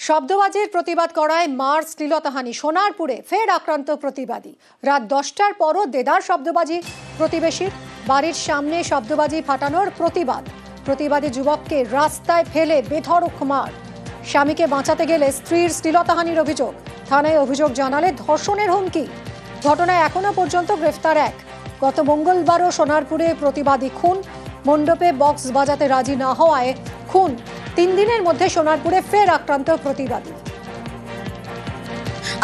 শব্দবাজির প্রতিবাদ করায় মার শ্লীলতাহানি। সোনারপুরে ফের আক্রান্ত প্রতিবাদী। রাত 10টার পরও দেদার শব্দবাজি প্রতিবেশীর। বাড়ির সামনে শব্দবাজি ফাটানোর প্রতিবাদী যুবককে রাস্তায় ফেলে বেধড়ক মার। স্বামীকে বাঁচাতে গেলে স্ত্রীর শ্লীলতাহানির অভিযোগ। থানায় অভিযোগ জানালে ধর্ষণের হুমকি। ঘটনায় এখনো পর্যন্ত গ্রেফতার এক। গত মঙ্গলবারও সোনারপুরে প্রতিবাদী খুন। মণ্ডপে বক্স বাজাতে রাজি না হওয়ায় খুন। 3 দিনের মধ্যে সোনারপুরে ফের আক্রান্ত প্রতিবাদী।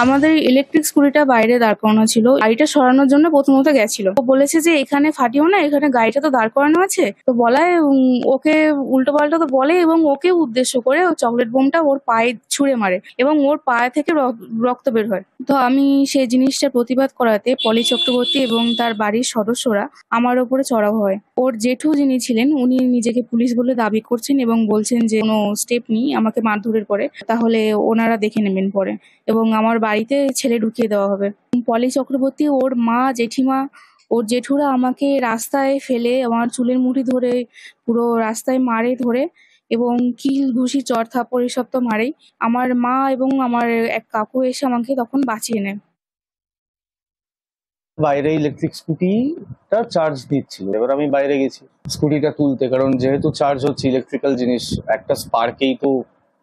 আমাদের ইলেকট্রিক স্কুটিটা বাইরে দাঁড় করানো ছিল, গাড়িটা সরানোর জন্য প্রথমত গেছিল। বলেছে যে এখানে ফাটিও না, এখানে গাড়িটা তো দাঁড় করানো আছে। তো বলায় ওকে উল্টো পাল্টা তো বলে এবং ওকে উদ্দেশ্য করে চকলেট বোমটা ওর পায়ে ছুঁড়ে মারে এবং ওর পায়ে থেকে রক্ত বের হয়। তো আমি সেই জিনিসটা প্রতিবাদ করাতে পলি চক্রবর্তী এবং তার বাড়ির সদস্যরা আমার ওপরে চড়াও হয়। ওর জেঠু যিনি ছিলেন উনি নিজেকে পুলিশ বলে দাবি করছেন এবং বলছেন যে কোনো স্টেপ নিই আমাকে মারধরের পরে, তাহলে ওনারা দেখে নেবেন পরে এবং আমার বাড়িতে ছেলে ঢুকিয়ে দেওয়া হবে। পলি চক্রবর্তী, ওর মা, জেঠিমা, ওর জেঠুরা আমাকে রাস্তায় ফেলে আমার চুলের মুঠি ধরে পুরো রাস্তায় মারে ধরে এবং কিল ঘুষি চড় থাপ্পড় এসব তো মারেই। আমার মা এবং আমার এক কাকু এসে আমাকে তখন বাঁচিয়ে নেয়। বাইরে ইলেকট্রিক স্কুটিটা চার্জ দিচ্ছিল, এবার আমি বাইরে গেছি স্কুটিটা তুলতে, কারণ যেহেতু চার্জ হচ্ছে ইলেকট্রিক্যাল জিনিস, একটা স্পার্কেই তো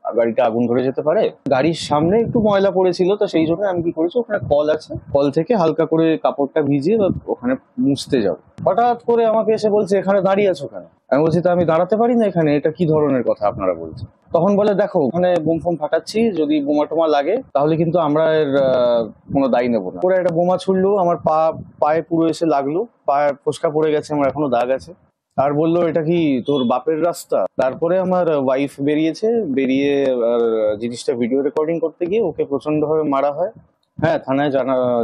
গাড়িটা আগুন ধরে যেতে পারে। গাড়ির সামনে একটু ময়লা পড়েছিল, তো সেই জন্য আমি কি করেছি, ওখানে কল আছে, কল থেকে হালকা করে কাপড়টা ভিজিয়ে ওখানে মুছতে যাবো। হঠাৎ করে আমাকে এসে বলছে এখানে দাঁড়িয়ে আছো কেন? আমি বলছি তা আমি দাঁড়াতে পারি না এখানে, এটা কি ধরনের কথা আপনারা বলছেন? তখন বলে দেখো ওখানে বোম ফোম ফাটাচ্ছি, যদি বোমা টোমা লাগে তাহলে কিন্তু আমরা এর কোনো দায়ী নেবো না। পরে একটা বোমা ছুড়লো, আমার পায়ে পুরো এসে লাগলো, পায়ে ফোসকা পড়ে গেছে, আমার এখনো দাগ আছে। আর বললো এটা কি তোর বাপের রাস্তা? তারপরে আমার ওয়াইফ বেরিয়ে জিনিসটা ভিডিও রেকর্ডিং করতে গিয়ে ওকে প্রচন্ড ভাবে মারা হয়। হ্যাঁ, থানায়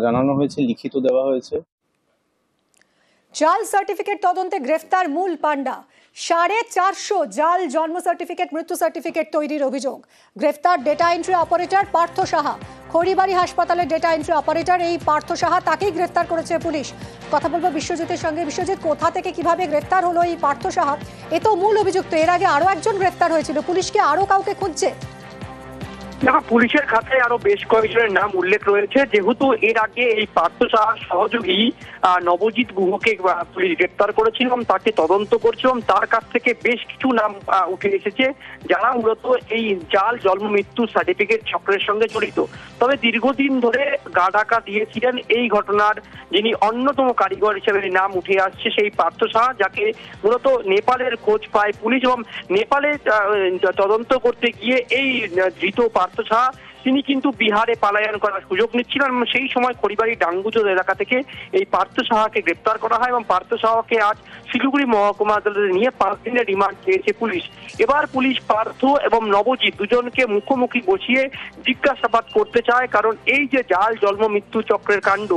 জানানো হয়েছে, লিখিত দেওয়া হয়েছে। জাল সার্টিফিকেট তদন্তে গ্রেফতার মূল পান্ডা। 450 জাল জন্ম সার্টিফিকেট, মৃত্যু সার্টিফিকেট তৈরির অভিযোগ। গ্রেফতার data entry operator Partha Saha. Kharibari হাসপাতালের ডেটা এন্ট্রি অপারেটর এই পার্থ সাহা, তাকেই গ্রেফতার করেছে পুলিশ। কথা বলবো বিশ্বজিতের সঙ্গে। বিশ্বজিৎ, কোথা থেকে কিভাবে গ্রেফতার হলো এই পার্থ সাহা? এ তো মূল অভিযুক্ত, এর আগে আরো একজন গ্রেফতার হয়েছিল। পুলিশ কি আরো কাউকে খুঁজছে? দেখো, পুলিশের খাতায় আরো বেশ কয়েকজনের নাম উল্লেখ রয়েছে। যেহেতু এর আগে এই পার্থ সাহার সহযোগী নবজিৎ গুহকে পুলিশ গ্রেপ্তার করেছিল এবং তাকে তদন্ত করছে এবং তার কাছ থেকে বেশ কিছু নাম উঠে এসেছে যারা মূলত এই জাল জন্ম মৃত্যু সার্টিফিকেট চক্রের সঙ্গে জড়িত। তবে দীর্ঘদিন ধরে গা ঢাকা দিয়েছিলেন এই ঘটনার যিনি অন্যতম কারিগর হিসেবে নাম উঠে আসছে সেই পার্থ সাহা, যাকে মূলত নেপালের খোঁজ পায় পুলিশ এবং নেপালে তদন্ত করতে গিয়ে এই ধৃত পার্থ সাহা তিনি কিন্তু বিহারে পলায়ন করার সুযোগ নিচ্ছিলেন। সেই সময় খড়িবাড়ি ডাঙ্গুজোর এলাকা থেকে এই পার্থ সাহাকে গ্রেপ্তার করা হয় এবং পার্থ সাহাকে আজ শিলিগুড়ি মহকুমা আদালতে নিয়ে 5 দিনের রিমান্ড চেয়েছে পুলিশ। এবার পুলিশ পার্থ এবং নবজিৎ দুজনকে মুখোমুখি বসিয়ে জিজ্ঞাসাবাদ করতে চায়, কারণ এই যে জাল জন্ম মৃত্যু চক্রের কাণ্ড,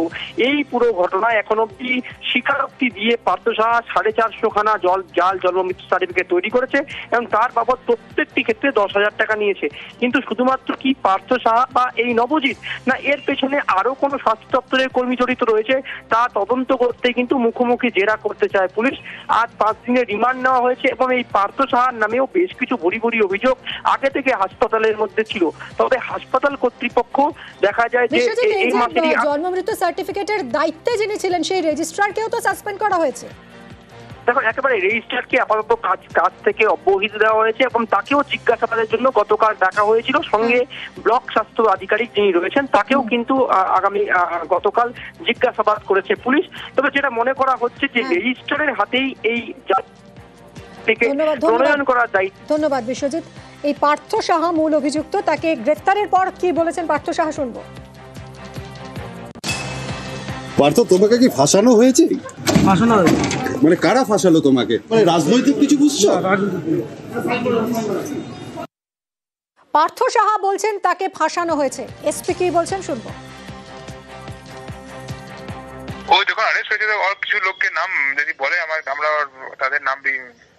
এই পুরো ঘটনায় এখন অব্দি স্বীকারোক্তি দিয়ে পার্থ সাহা 450 খানা জাল জন্ম মৃত্যু সার্টিফিকেট তৈরি করেছে এবং তার বাবদ প্রত্যেকটি ক্ষেত্রে 10,000 টাকা নিয়েছে। কিন্তু শুধুমাত্র কি পার্থ সাহা বা এই নবজিৎ, না এর পেছনে আরো কোনো স্বাস্থ্য দপ্তরের কর্মী জড়িত রয়েছে তা তদন্ত করতে কিন্তু মুখোমুখি জেরা করতে চায় পুলিশ। আজ 5 দিনের রিমান্ড নেওয়া হয়েছে এবং এই পার্থ সাহার নামেও বেশ কিছু ভুরি অভিযোগ আগে থেকে হাসপাতালের মধ্যে ছিল। তবে হাসপাতাল কর্তৃপক্ষ দেখা যায় যে এই মাসে জন্ম মৃত্যু সার্টিফিকেটের দায়িত্বে যিনি ছিলেন সেই রেজিস্ট্রারকেও তো সাসপেন্ড করা হয়েছে। দেখো, একেবারে রেজিস্ট্রারকে আপাতত কাজ থেকে অব্যাহতি দেওয়া হয়েছে এবং তাকেও জিজ্ঞাসাবাদের জন্য গতকাল ডাকা হয়েছিল। সঙ্গে ব্লক স্বাস্থ্য আধিকারিক যিনি রয়েছেন তাকেও কিন্তু গতকাল জিজ্ঞাসাবাদ করেছে পুলিশ। তবে যেটা মনে করা হচ্ছে যে রেজিস্ট্রারের হাতেই এই প্রণয়ন করার দায়িত্ব। ধন্যবাদ বিশ্বজিৎ। এই পার্থ সাহা মূল অভিযুক্ত, তাকে গ্রেফতারের পর কি বলেছেন পার্থ সাহা শুনবো। পার্থ, তোমাকে কি ফাঁসানো হয়েছে? মানে কারা ফাঁসালো তোমাকে? মানে রাজনৈতিক কিছু বুঝছো? পার্থ সাহা বলছেন তাকে ফাঁসানো হয়েছে। এসপি কি বলছেন শুনবো। ওই দেখুন, আরেস্ট হয়েছে আর কিছু লোকের নাম যদি বলে আমরা তাদের নাম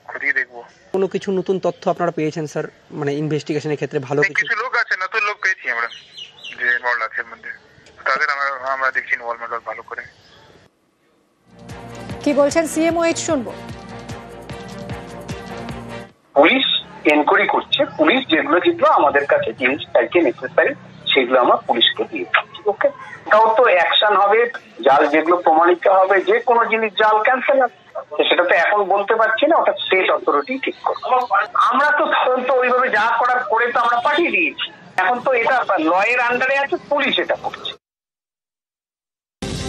খতিয়ে দেখবো। কোনো কিছু নতুন তথ্য আপনারা পেয়েছেন স্যার, মানে ইনভেস্টিগেশনের ক্ষেত্রে? ভালো কিছু লোক আছে, নতুন লোক পেয়েছি আমরা যে ইনভলভ আছে এর মধ্যে, তাদের আমরা দেখছি ইনভলভমেন্ট ভালো করে। কি বলছেন সিএমওএইচ শুনবো। পুলিশ এনকোয়ারি করছে পুলিশ, যেগুলো আমাদের কাছে জিনিস চাইছে নেসেসারি সেগুলো আমরা পুলিশকে দিয়ে দিচ্ছি। ওকে, তাও তো অ্যাকশন হবে, জাল যেগুলো প্রমাণিত হবে, যে কোনো জিনিস জাল ক্যান্সেল হবে, সেটা তো এখন বলতে পারছি না, ওটা স্টেট অথরিটি ঠিক করবে। আমরা তো তদন্ত ওইভাবে যা করার করে তো আমরা পাঠিয়ে দিয়েছি, এখন তো এটা লয়ের আন্ডারে আছে, পুলিশ এটা করছে।